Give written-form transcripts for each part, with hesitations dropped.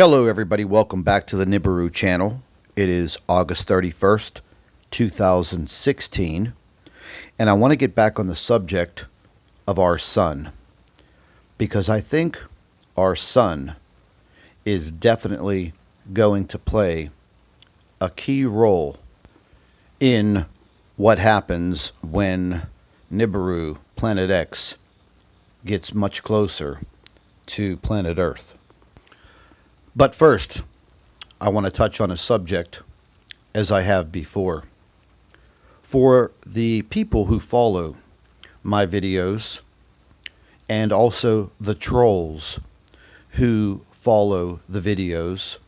Hello everybody, welcome back to the Nibiru channel. It is August 31st, 2016, and I want to get back on the subject of our sun, because I think our sun is definitely going to play a key role in what happens when Nibiru, Planet X, gets much closer to planet Earth. But first, I want to touch on a subject as I have before. For the people who follow my videos, and also the trolls who follow the videos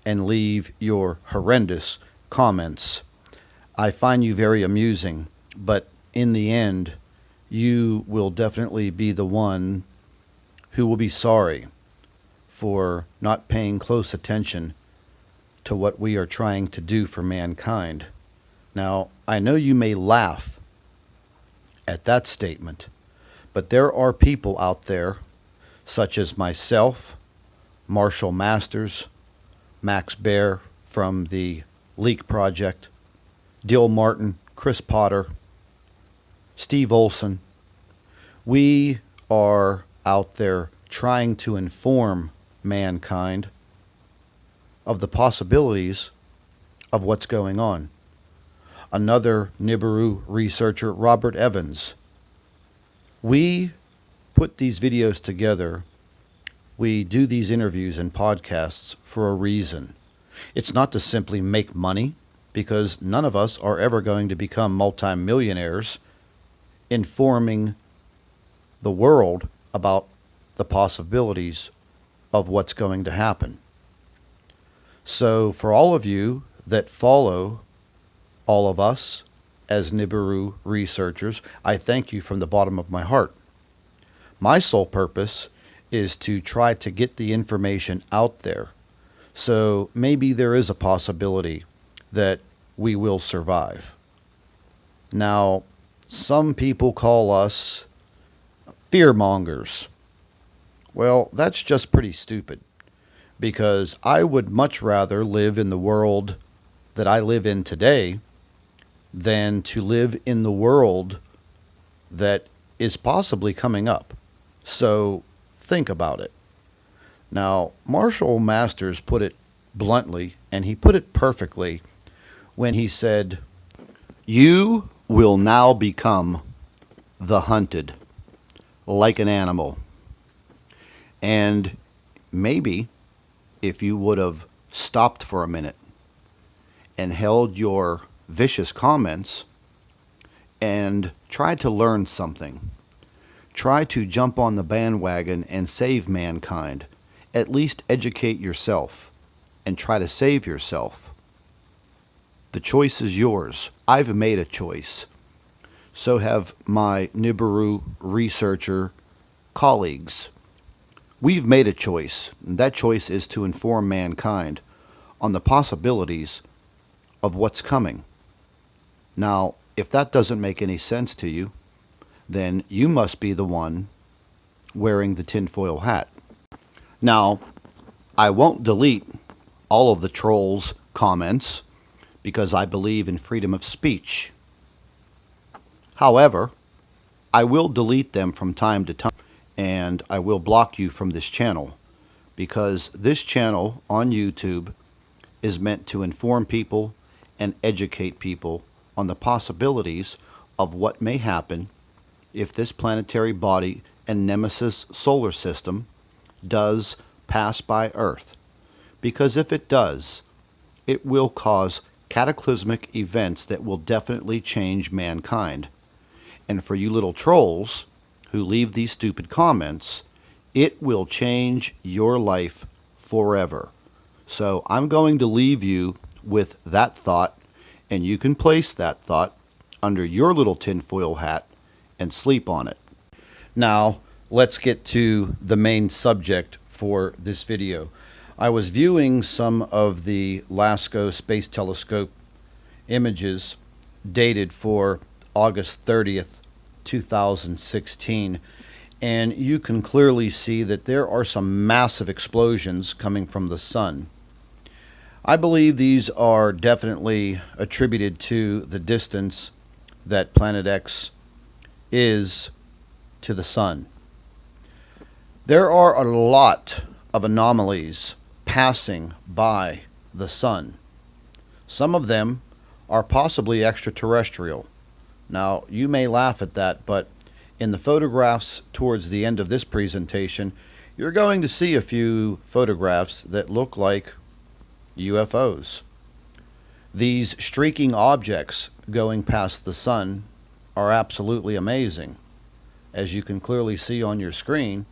and leave your horrendous comments, I find you very amusing, but in the end, you will definitely be the one who will be sorry for not paying close attention to what we are trying to do for mankind. Now, I know you may laugh at that statement, but there are people out there, such as myself, Marshall Masters, Max Baer from the Leak Project, Dill Martin, Chris Potter, Steve Olson. We are out there trying to inform mankind of the possibilities of what's going on. Another Nibiru researcher, Robert Evans. We put these videos together. We do these interviews and podcasts for a reason. It's not to simply make money, because none of us are ever going to become multimillionaires informing the world about the possibilities of what's going to happen. So for all of you that follow all of us as Nibiru researchers, I thank you from the bottom of my heart. My sole purpose is to try to get the information out there, so maybe there is a possibility that we will survive. Now, some people call us fearmongers. Well, that's just pretty stupid, because I would much rather live in the world that I live in today than to live in the world that is possibly coming up. So think about it. Now, Marshall Masters put it bluntly, and he put it perfectly when he said, "You will now become the hunted, like an animal. And maybe if you would have stopped for a minute and held your vicious comments and tried to learn something, try to jump on the bandwagon and save mankind, at least educate yourself and try to save yourself. The choice is yours. I've made a choice. So have my Nibiru researcher colleagues. We've made a choice, and that choice is to inform mankind on the possibilities of what's coming. Now, if that doesn't make any sense to you, then you must be the one wearing the tinfoil hat. Now, I won't delete all of the trolls' comments because I believe in freedom of speech. However, I will delete them from time to time, and I will block you from this channel, because this channel on YouTube is meant to inform people and educate people on the possibilities of what may happen if this planetary body and nemesis solar system does pass by Earth. Because if it does, it will cause cataclysmic events that will definitely change mankind. And for you little trolls who leave these stupid comments, it will change your life forever. So I'm going to leave you with that thought, and you can place that thought under your little tinfoil hat and sleep on it. Now, let's get to the main subject for this video. I was viewing some of the LASCO Space Telescope images dated for August 30th, 2016, and you can clearly see that there are some massive explosions coming from the sun. I believe these are definitely attributed to the distance that Planet X is to the sun. There are a lot of anomalies passing by the sun. Some of them are possibly extraterrestrial. Now, you may laugh at that, but in the photographs towards the end of this presentation, you're going to see a few photographs that look like UFOs. These streaking objects going past the sun are absolutely amazing. As you can clearly see on your screen,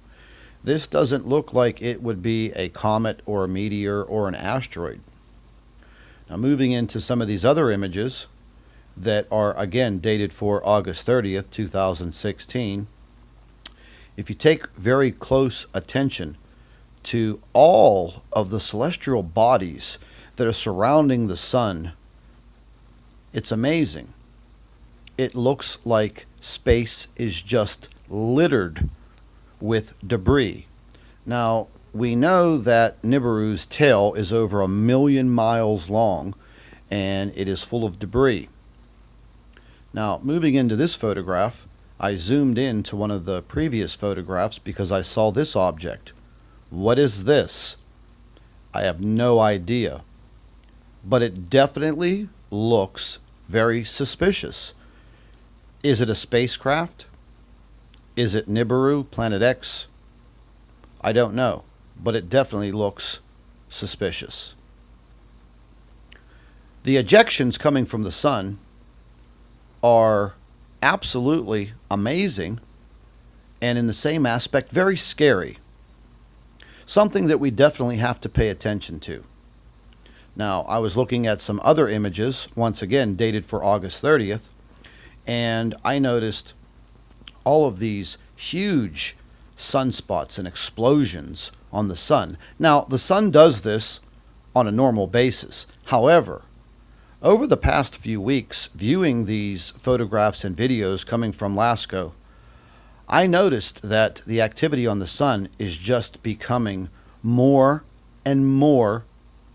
this doesn't look like it would be a comet or a meteor or an asteroid. Now, moving into some of these other images that are again dated for August 30th, 2016, if you take very close attention to all of the celestial bodies that are surrounding the sun, it's amazing. It looks like space is just littered with debris. Now, we know that Nibiru's tail is over 1 million miles long, and it is full of debris. Now, moving into this photograph, I zoomed in to one of the previous photographs because I saw this object. What is this? I have no idea, but it definitely looks very suspicious. Is it a spacecraft? Is it Nibiru, Planet X? I don't know, but it definitely looks suspicious. The ejections coming from the sun are absolutely amazing, and in the same aspect, very scary. Something that we definitely have to pay attention to. Now, I was looking at some other images, once again dated for August 30th, and I noticed all of these huge sunspots and explosions on the sun. Now, the sun does this on a normal basis. However, over the past few weeks, viewing these photographs and videos coming from LASCO, I noticed that the activity on the sun is just becoming more and more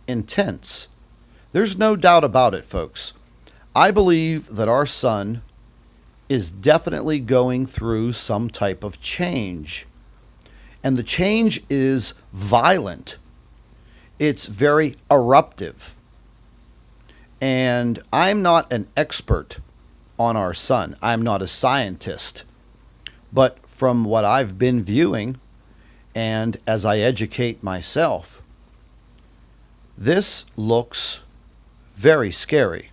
intense. There's no doubt about it, folks. I believe that our sun is definitely going through some type of change. And the change is violent. It's very eruptive. And I'm not an expert on our sun. I'm not a scientist. But from what I've been viewing, and as I educate myself, this looks very scary.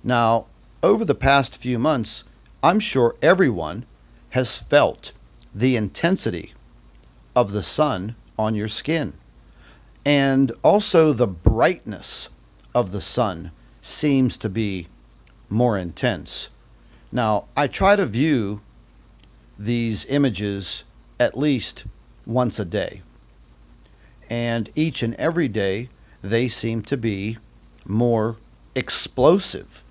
Now, over the past few months, I'm sure everyone has felt the intensity of the sun on your skin, and also the brightness of the sun seems to be more intense. Now, I try to view these images at least once a day, and each and every day they seem to be more explosive.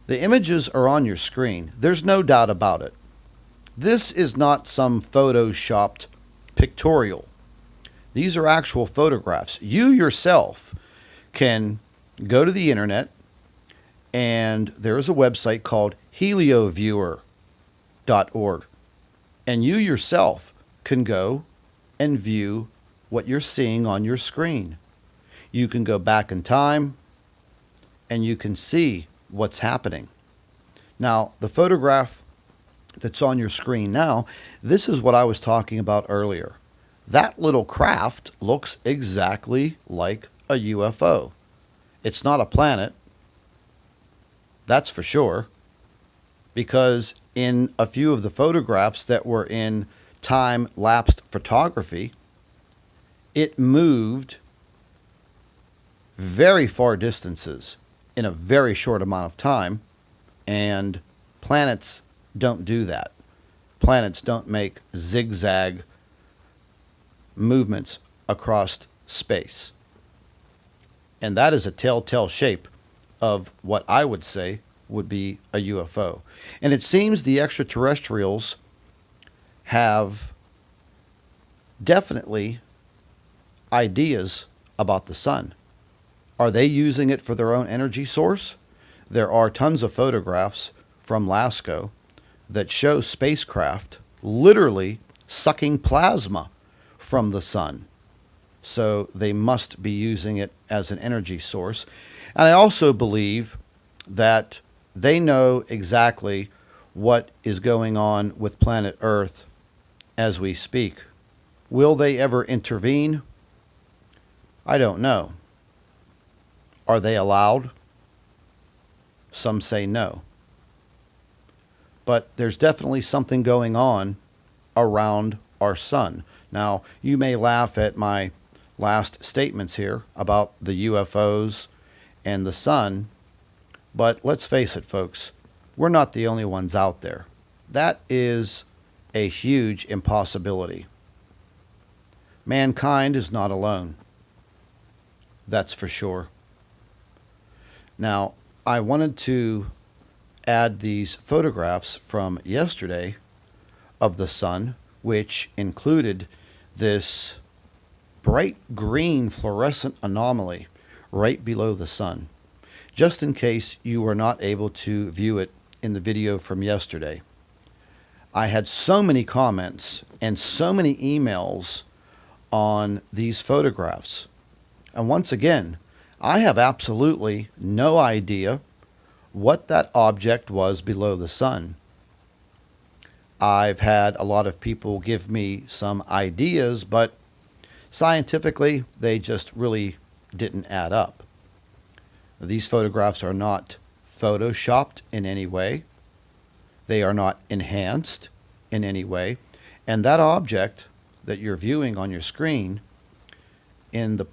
The images are on your screen. There's no doubt about it. This is not some photoshopped pictorial. These are actual photographs. You yourself can go to the internet, and there is a website called helioviewer.org, and you yourself can go and view what you're seeing on your screen. You can go back in time, and you can see what's happening. Now, the photograph that's on your screen now, this is what I was talking about earlier. That little craft looks exactly like a UFO. It's not a planet, that's for sure, because in a few of the photographs that were in time-lapsed photography, it moved very far distances in a very short amount of time, and planets don't do that. Planets don't make zigzag movements across space. And that is a telltale shape of what I would say would be a UFO. And it seems the extraterrestrials have definitely ideas about the sun. Are they using it for their own energy source? There are tons of photographs from LASCO that show spacecraft literally sucking plasma from the sun. So they must be using it as an energy source. And I also believe that they know exactly what is going on with planet Earth as we speak. Will they ever intervene? I don't know. Are they allowed? Some say no. But there's definitely something going on around our sun. Now, you may laugh at my last statements here about the UFOs and the sun, but let's face it, folks, we're not the only ones out there. That is a huge impossibility. Mankind is not alone. That's for sure. Now, I wanted to add these photographs from yesterday of the sun, which included this bright green fluorescent anomaly right below the sun, just in case you were not able to view it in the video from yesterday. I had so many comments and so many emails on these photographs. And once again, I have absolutely no idea what that object was below the sun. I've had a lot of people give me some ideas, but scientifically, they just really didn't add up. These photographs are not photoshopped in any way. They are not enhanced in any way. And that object that you're viewing on your screen in the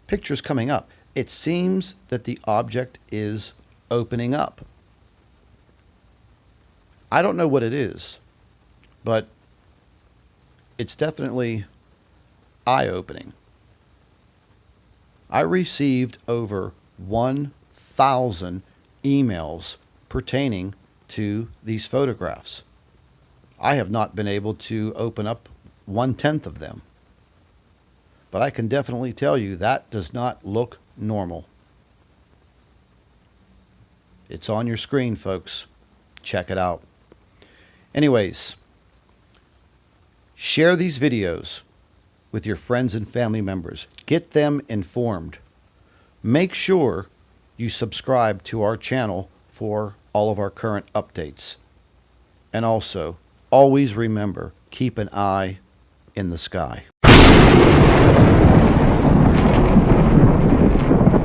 pictures coming up, it seems that the object is opening up. I don't know what it is, but it's definitely eye-opening. I received over 1,000 emails pertaining to these photographs. I have not been able to open up 1/10 of them. But I can definitely tell you that does not look normal. It's on your screen, folks. Check it out. Anyways, share these videos with your friends and family members. Get them informed. Make sure you subscribe to our channel for all of our current updates. And also, always remember, keep an eye in the sky.